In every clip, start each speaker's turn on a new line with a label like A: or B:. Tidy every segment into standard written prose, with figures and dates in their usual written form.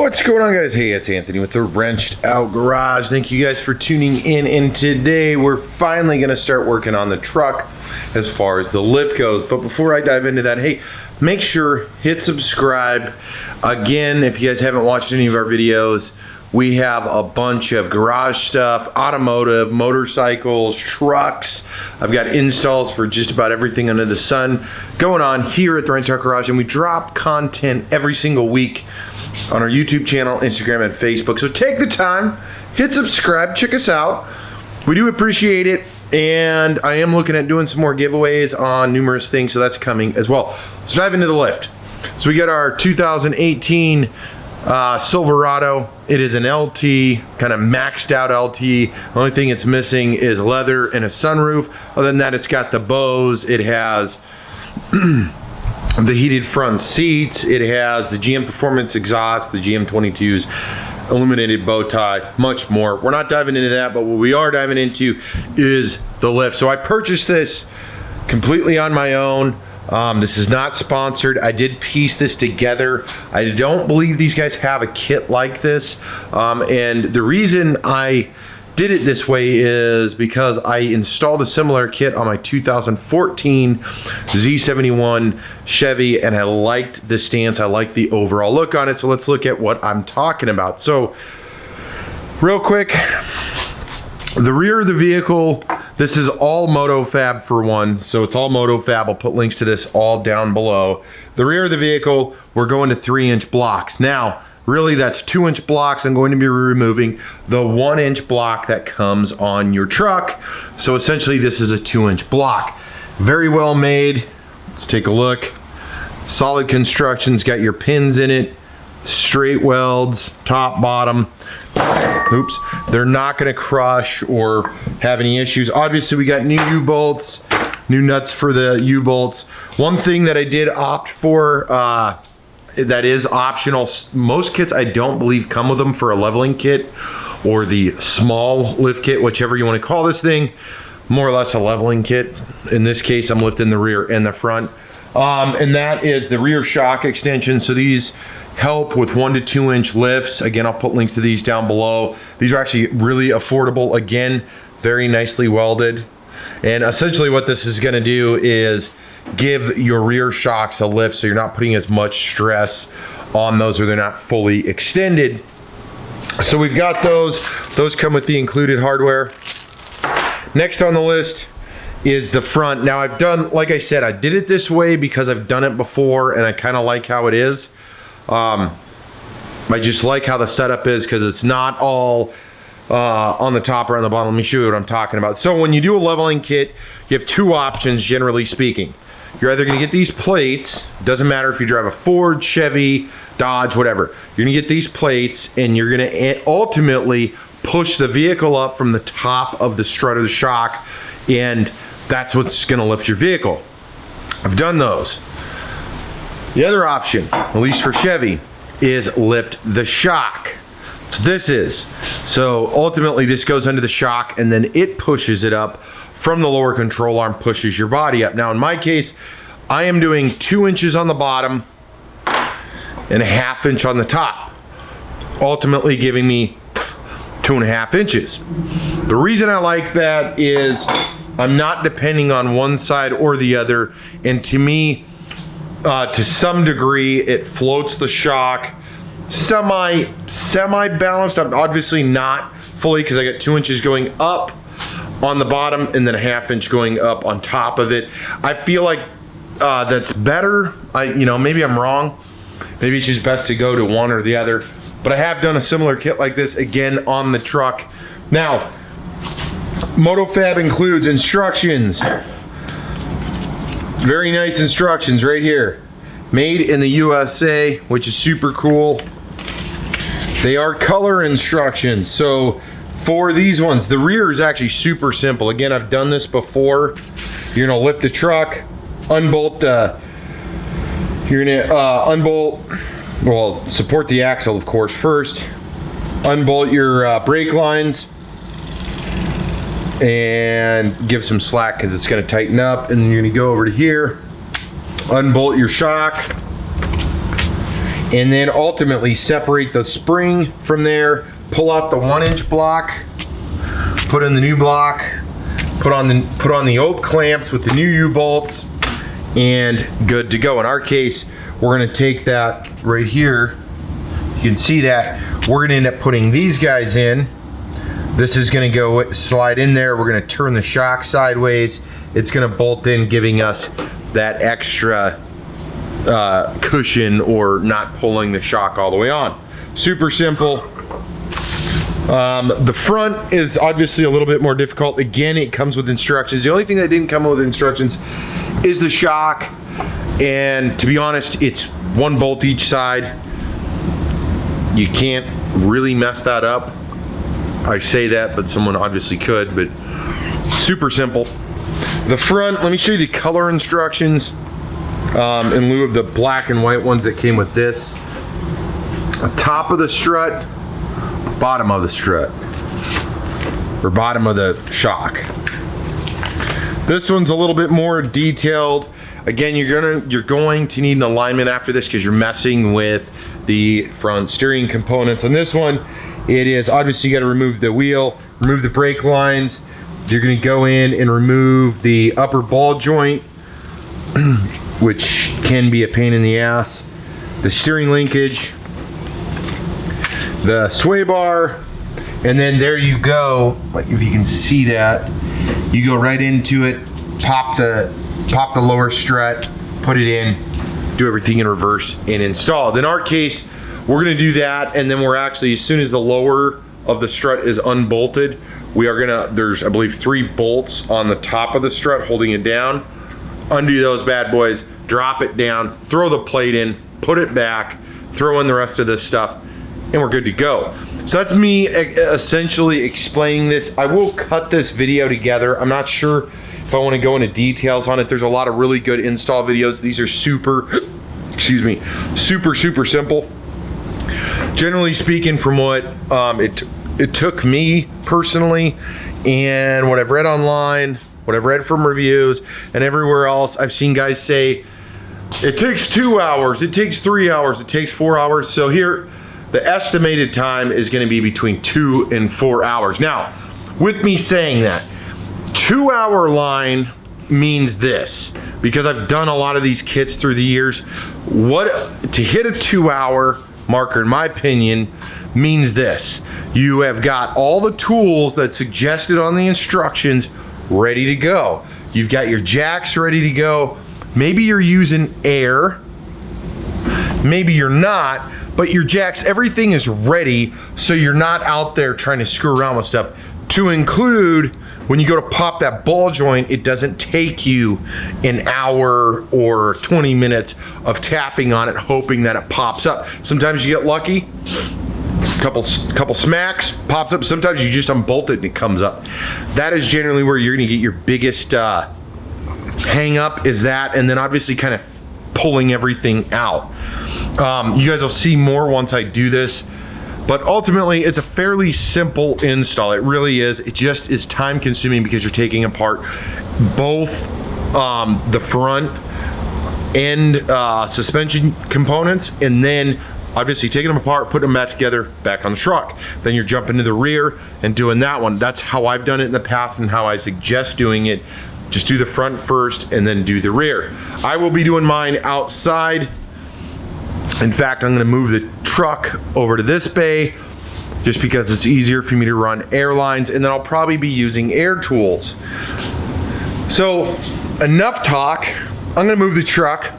A: What's going on, guys? Hey, it's Anthony with the Wrenched Out Garage. Thank you guys for tuning in, and today we're finally going to start working on the truck as far as the lift goes. But before I dive into that, hey, make sure hit subscribe. Again, if you guys haven't watched any of our videos, we have a bunch of garage stuff, automotive, motorcycles, trucks. I've got installs for just about everything under the sun going on here at the Wrenched Out Garage, and we drop content every single week on our YouTube channel, Instagram, and Facebook. So take the time, hit subscribe, check us out. We do appreciate it, and I am looking at doing some more giveaways on numerous things, so that's coming as well. Let's dive into the lift. So we got our 2018 Silverado. It is an LT, kind of maxed out LT. The only thing it's missing is leather and a sunroof. Other than that, it's got the Bose. It has the heated front seats. It has the GM Performance exhaust, the GM22's illuminated bow tie, much more. We're not diving into that, but what we are diving into is the lift. So I purchased this completely on my own. This is not sponsored. I did piece this together. I don't believe these guys have a kit like this. And the reason I did it this way is because I installed a similar kit on my 2014 Z71 Chevy, and I liked the stance. I liked the overall look on it. So let's look at what I'm talking about. So real quick, the rear of the vehicle, this is all Motofab for one. So it's all Motofab. I'll put links to this all down below. The rear of the vehicle, we're going to 3-inch blocks. Now, really, that's 2-inch blocks. I'm going to be removing the 1-inch block that comes on your truck. So essentially, this is a 2-inch block. Very well made. Let's take a look. Solid construction's got your pins in it. Straight welds, top, bottom. Oops. They're not going to crush or have any issues. Obviously, we got new U-bolts, new nuts for the U-bolts. One thing that I did opt for, that is optional. Most kits I don't believe come with them for a leveling kit or the small lift kit, whichever you want to call this thing. More or less a leveling kit. In this case, I'm lifting the rear and the front. And that is the rear shock extension. So these help with 1 to 2 inch lifts. Again, I'll put links to these down below. These are actually really affordable. Again, very nicely welded. And essentially what this is going to do is give your rear shocks a lift, so you're not putting as much stress on those, or they're not fully extended. So we've got those. Those come with the included hardware. Next on the list is the front. Now I've done, like I said, I did it this way because I've done it before and I kind of like how it is. I just like how the setup is because it's not all on the top or on the bottom. Let me show you what I'm talking about. So when you do a leveling kit, you have two options, generally speaking. You're either going to get these plates. Doesn't matter if you drive a Ford, Chevy, Dodge, whatever. You're going to get these plates, and you're going to ultimately push the vehicle up from the top of the strut of the shock, and that's what's going to lift your vehicle. I've done those. The other option, at least for Chevy, is lift the shock. So this is. So ultimately this goes under the shock, and then it pushes it up from the lower control arm, pushes your body up. Now in my case, I am doing 2 inches on the bottom and a 1/2 inch on the top, ultimately giving me 2.5 inches. The reason I like that is I'm not depending on one side or the other, and to me, to some degree, it floats the shock semi balanced. I'm obviously not fully, because I got 2 inches going up on the bottom and then a 1/2 inch going up on top of it. I feel like that's better. Maybe I'm wrong. Maybe it's just best to go to one or the other. But I have done a similar kit like this again on the truck. Now, Motofab includes instructions. Very nice instructions right here. Made in the USA, which is super cool. They are color instructions. So for these ones, the rear is actually super simple. Again, I've done this before. You're gonna lift the truck, unbolt support the axle, of course, first. Unbolt your brake lines and give some slack because it's going to tighten up, and then you're going to go over to here, unbolt your shock, and then ultimately separate the spring from there, pull out the 1-inch block, put in the new block, put on the old clamps with the new U-bolts, and good to go. In our case, we're gonna take that right here. You can see that we're gonna end up putting these guys in. This is gonna go slide in there. We're gonna turn the shock sideways. It's gonna bolt in, giving us that extra cushion or not pulling the shock all the way on. Super simple. The front is obviously a little bit more difficult. Again, it comes with instructions. The only thing that didn't come with instructions is the shock. And to be honest, it's 1 bolt each side. You can't really mess that up. I say that, but someone obviously could, but super simple. The front, let me show you the color instructions in lieu of the black and white ones that came with this. The top of the strut, bottom of the strut, or bottom of the shock. This one's a little bit more detailed. Again, you're going to need an alignment after this because you're messing with the front steering components. On this one, it is obviously you got to remove the wheel, remove the brake lines. You're going to go in and remove the upper ball joint, which can be a pain in the ass. The steering linkage, the sway bar, and then there you go. Like if you can see that, you go right into it, pop the lower strut, put it in, do everything in reverse, and install. In our case, we're gonna do that, and then we're actually, as soon as the lower of the strut is unbolted, we are gonna, there's I believe 3 bolts on the top of the strut holding it down. Undo those bad boys, drop it down, throw the plate in, put it back, throw in the rest of this stuff, and we're good to go. So that's me essentially explaining this. I will cut this video together. I'm not sure if I want to go into details on it. There's a lot of really good install videos. These are super, excuse me, super simple. Generally speaking, from what it took me personally, and what I've read online, what I've read from reviews, and everywhere else, I've seen guys say it takes 2 hours, it takes 3 hours, it takes 4 hours. So here, the estimated time is going to be between 2 and 4 hours. Now, with me saying that, 2 hour line means this, because I've done a lot of these kits through the years. What to hit a 2 hour marker, in my opinion, means this: you have got all the tools that's suggested on the instructions ready to go. You've got your jacks ready to go. Maybe you're using air, maybe you're not, but your jacks, everything is ready, so you're not out there trying to screw around with stuff. To include, when you go to pop that ball joint, it doesn't take you an hour or 20 minutes of tapping on it, hoping that it pops up. Sometimes you get lucky, couple smacks, pops up. Sometimes you just unbolt it and it comes up. That is generally where you're gonna get your biggest hang up, is that, and then obviously kind of pulling everything out. You guys will see more once I do this, but ultimately it's a fairly simple install. It really is. It just is time consuming because you're taking apart both the front and suspension components, and then obviously taking them apart, putting them back together, back on the truck. Then you're jumping to the rear and doing that one. That's how I've done it in the past and how I suggest doing it. Just do the front first and then do the rear. I will be doing mine outside. In fact, I'm gonna move the truck over to this bay just because it's easier for me to run air lines, and then I'll probably be using air tools. So enough talk. I'm gonna move the truck,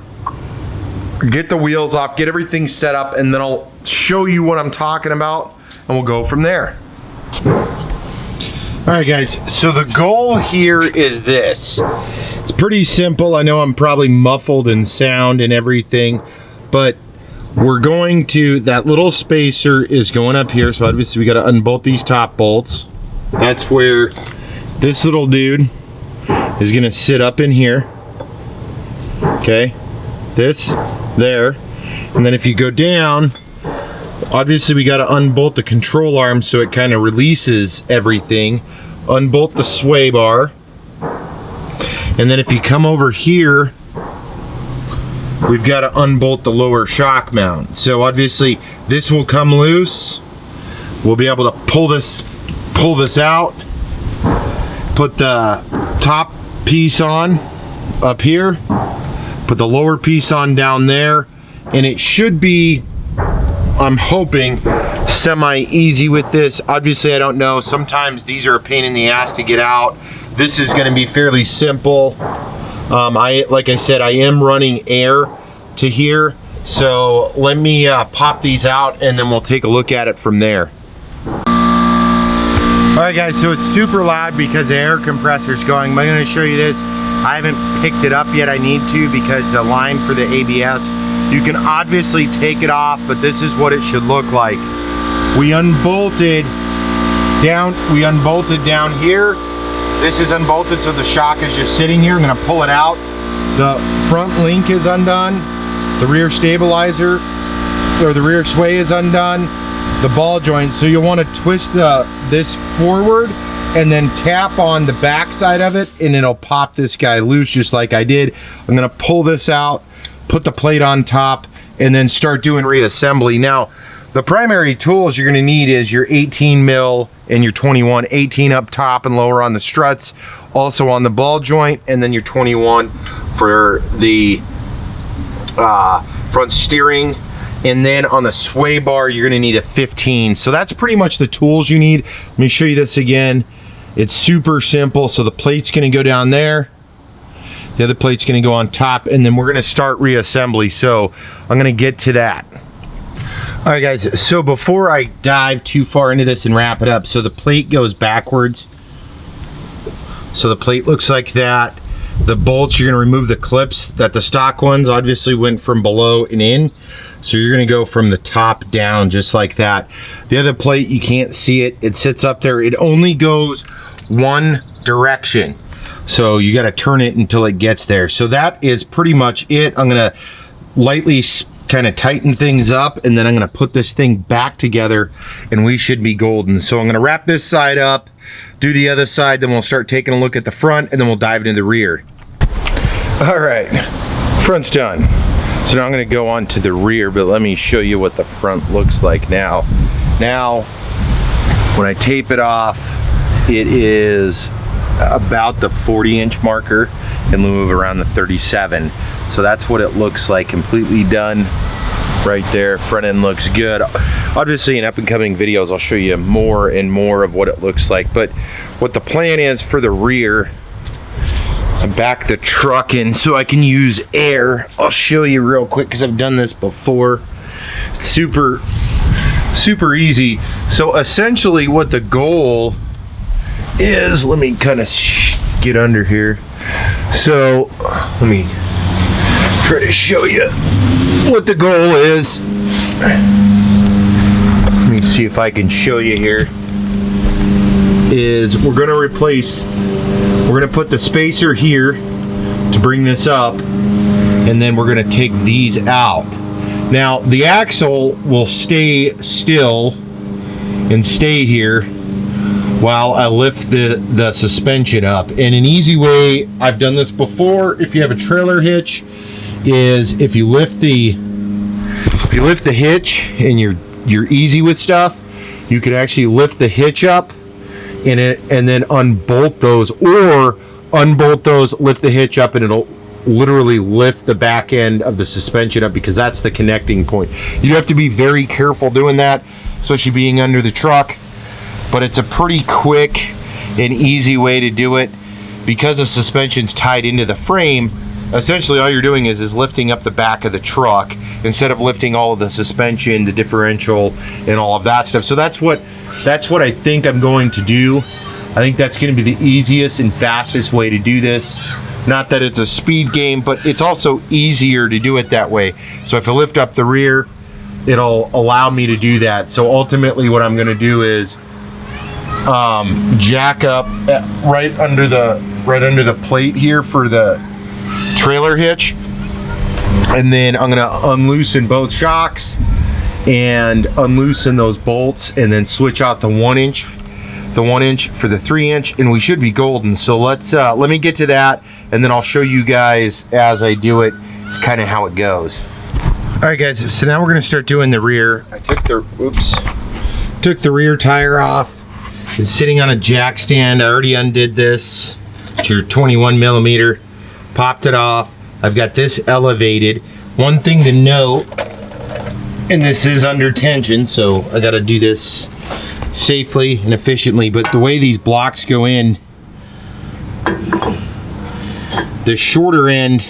A: get the wheels off, get everything set up, and then I'll show you what I'm talking about, and we'll go from there. All right, guys, so the goal here is this. It's pretty simple. I know I'm probably muffled in sound and everything, but we're going to, that little spacer is going up here, so obviously we got to unbolt these top bolts. That's where this little dude is going to sit up in here. Okay, this, there, and then if you go down, obviously we got to unbolt the control arm so it kind of releases everything. Unbolt the sway bar, and then if you come over here, we've got to unbolt the lower shock mount. So obviously this will come loose. We'll be able to pull this out, put the top piece on up here, put the lower piece on down there, and it should be, I'm hoping, semi-easy with this. Obviously I don't know, sometimes these are a pain in the ass to get out. This is going to be fairly simple. Like I said, I am running air to here, so let me pop these out and then we'll take a look at it from there. Alright guys, so it's super loud because the air compressor's going. I'm going to show you this. I haven't picked it up yet. I need to, because the line for the ABS, you can obviously take it off, but this is what it should look like. We unbolted down here. This is unbolted, so the shock is just sitting here. I'm going to pull it out. The front link is undone. The rear stabilizer, or the rear sway, is undone. The ball joint, so you'll want to twist this forward and then tap on the back side of it, and it'll pop this guy loose just like I did. I'm going to pull this out, put the plate on top, and then start doing reassembly. Now, the primary tools you're going to need is your 18 mil and your 21, 18 up top and lower on the struts, also on the ball joint, and then your 21 for the front steering. And then on the sway bar, you're going to need a 15. So that's pretty much the tools you need. Let me show you this again. It's super simple. So the plate's going to go down there. The other plate's going to go on top, and then we're going to start reassembly. So I'm going to get to that. All right, guys. So before I dive too far into this and wrap it up, so the plate goes backwards. So the plate looks like that. The bolts, you're going to remove the clips that the stock ones obviously went from below and in. So you're going to go from the top down just like that. The other plate, you can't see it. It sits up there. It only goes one direction. So you got to turn it until it gets there. So that is pretty much it. I'm going to lightly kind of tighten things up, and then I'm going to put this thing back together, and we should be golden. So I'm going to wrap this side up, do the other side, then we'll start taking a look at the front, and then we'll dive into the rear. All right, front's done. So now I'm going to go on to the rear, but let me show you what the front looks like now. Now, when I tape it off, it is about the 40-inch marker in lieu of around the 37. So that's what it looks like, completely done right there. Front end looks good. Obviously, in up-and-coming videos, I'll show you more and more of what it looks like. But what the plan is for the rear, I back the truck in so I can use air. I'll show you real quick because I've done this before. It's super easy. So essentially what the goal is, let me kind of get under here. So let me try to show you what the goal is. Let me see if I can show you here. Is we're going to replace, we're going to put the spacer here to bring this up, and then we're going to take these out. Now the axle will stay still and stay here while I lift the suspension up. And an easy way, I've done this before, if you have a trailer hitch, is if you lift the hitch and you're easy with stuff, you can actually lift the hitch up in it and then unbolt those, or unbolt those, lift the hitch up, and it'll literally lift the back end of the suspension up, because that's the connecting point. You have to be very careful doing that, especially being under the truck, but it's a pretty quick and easy way to do it. Because the suspension's tied into the frame, essentially all you're doing is lifting up the back of the truck instead of lifting all of the suspension, the differential, and all of that stuff. So that's what I think I'm going to do. I think that's going to be the easiest and fastest way to do this. Not that it's a speed game, but it's also easier to do it that way. So if I lift up the rear, it'll allow me to do that. So ultimately what I'm going to do is jack up right under the plate here for the trailer hitch, and then I'm going to unloosen both shocks and unloosen those bolts, and then switch out the 1 inch for the 3 inch, and we should be golden. So let me get to that, and then I'll show you guys as I do it kind of how it goes. All right, guys, so now we're gonna start doing the rear. I took the rear tire off. It's sitting on a jack stand. I already undid this. It's your 21 millimeter. Popped it off. I've got this elevated. One thing to note, and this is under tension, so I gotta do this safely and efficiently, but the way these blocks go in, the shorter end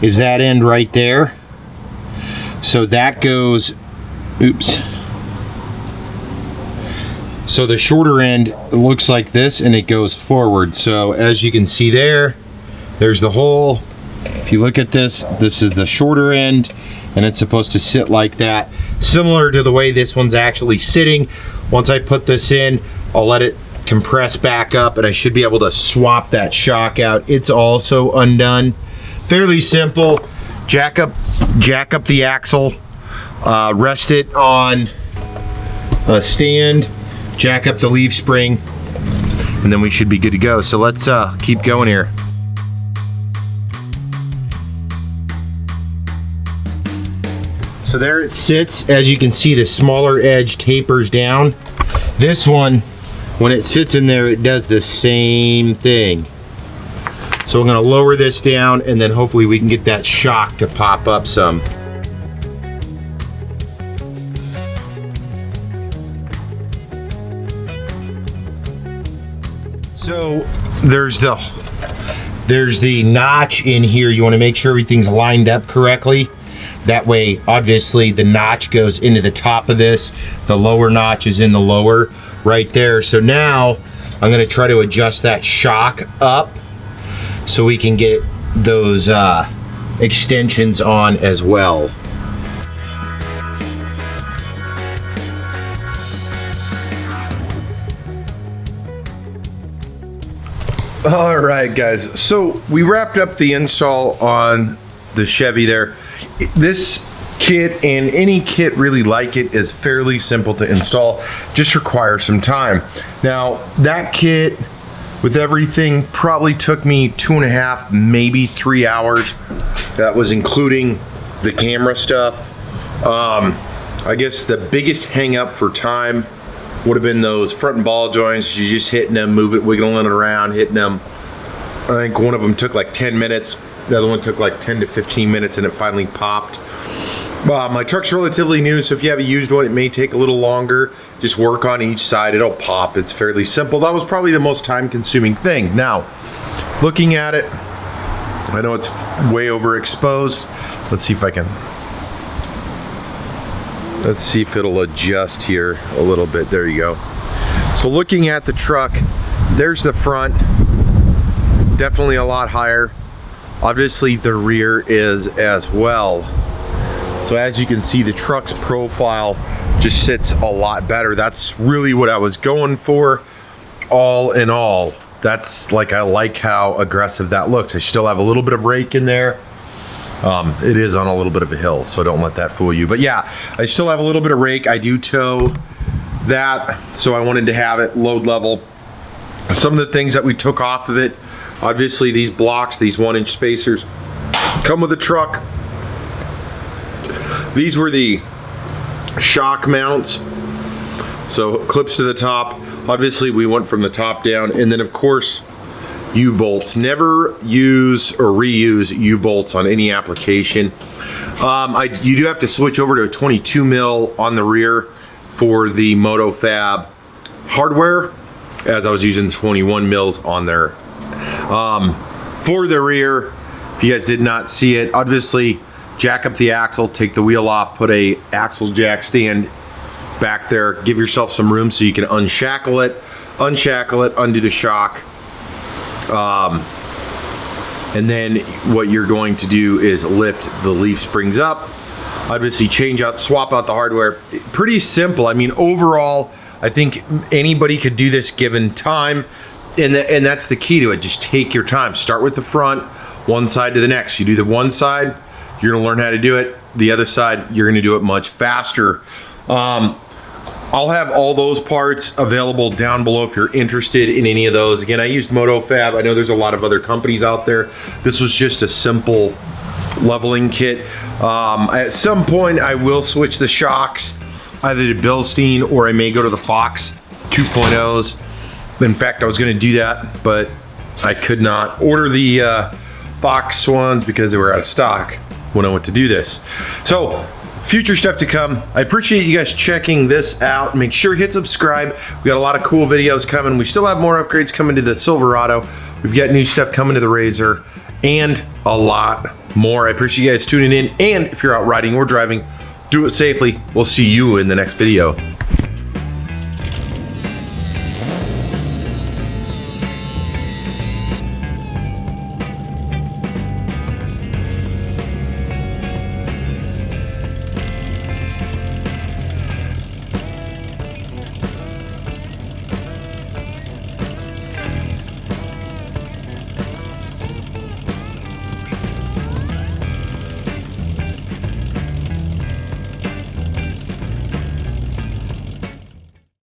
A: is that end right there. So that goes, oops. So the shorter end looks like this and it goes forward. So as you can see there's the hole. If you look at this, this is the shorter end and it's supposed to sit like that. Similar to the way this one's actually sitting. Once I put this in, I'll let it compress back up and I should be able to swap that shock out. It's also undone. Fairly simple. Jack up the axle, rest it on a stand, jack up the leaf spring, and then we should be good to go. So let's keep going here. So there it sits. As you can see, the smaller edge tapers down. This one, when it sits in there, it does the same thing. So I'm gonna lower this down and then hopefully we can get that shock to pop up some. So there's the notch in here. You wanna make sure everything's lined up correctly. That way, obviously, the notch goes into the top of this. The lower notch is in the lower right there. So now I'm gonna try to adjust that shock up so we can get those extensions on as well. All right, guys, so we wrapped up the install on the Chevy there. This kit and any kit really like it is fairly simple to install, just requires some time. Now that kit with everything probably took me 2.5, maybe 3 hours. That was including the camera stuff. I guess the biggest hang up for time would have been those front and ball joints. You just hitting them, wiggling it around, hitting them. I think one of them took like 10 minutes. The other one took like 10 to 15 minutes and it finally popped. My truck's relatively new, so if you have a used one, it may take a little longer. Just work on each side, it'll pop. It's fairly simple. That was probably the most time-consuming thing. Now, looking at it, I know it's way overexposed. Let's see if it'll adjust here a little bit. There you go. So looking at the truck, there's the front. Definitely a lot higher. Obviously, the rear is as well. So as you can see, the truck's profile just sits a lot better. That's really what I was going for, all in all. That's like, I like how aggressive that looks. I still have a little bit of rake in there. It is on a little bit of a hill, so don't let that fool you. But yeah, I still have a little bit of rake. I do tow that, so I wanted to have it load level. Some of the things that we took off of it, obviously these blocks, these 1-inch spacers, come with the truck. These were the shock mounts, so clips to the top. Obviously we went from the top down, and then of course U-bolts. Never use or reuse U-bolts on any application. You do have to switch over to a 22 mil on the rear for the Motofab hardware, as I was using 21 mils on there. For the rear, if you guys did not see it, obviously jack up the axle, take the wheel off, put a axle jack stand back there, give yourself some room so you can unshackle it, undo the shock. And then what you're going to do is lift the leaf springs up, obviously swap out the hardware. Pretty simple. I mean, overall, I think anybody could do this given time, and that's the key to it. Just take your time. Start with the front, one side to the next. You do the one side, you're gonna learn how to do it. The other side, you're gonna do it much faster. I'll have all those parts available down below if you're interested in any of those. Again, I used Motofab. I know there's a lot of other companies out there. This was just a simple leveling kit. At some point I will switch the shocks either to Bilstein or I may go to the Fox 2.0s. In fact, I was going to do that, but I could not order the Fox ones because they were out of stock when I went to do this. So future stuff to come. I appreciate you guys checking this out. Make sure to hit subscribe. We got a lot of cool videos coming. We still have more upgrades coming to the Silverado. We've got new stuff coming to the Razor and a lot more. I appreciate you guys tuning in. And if you're out riding or driving, do it safely. We'll see you in the next video.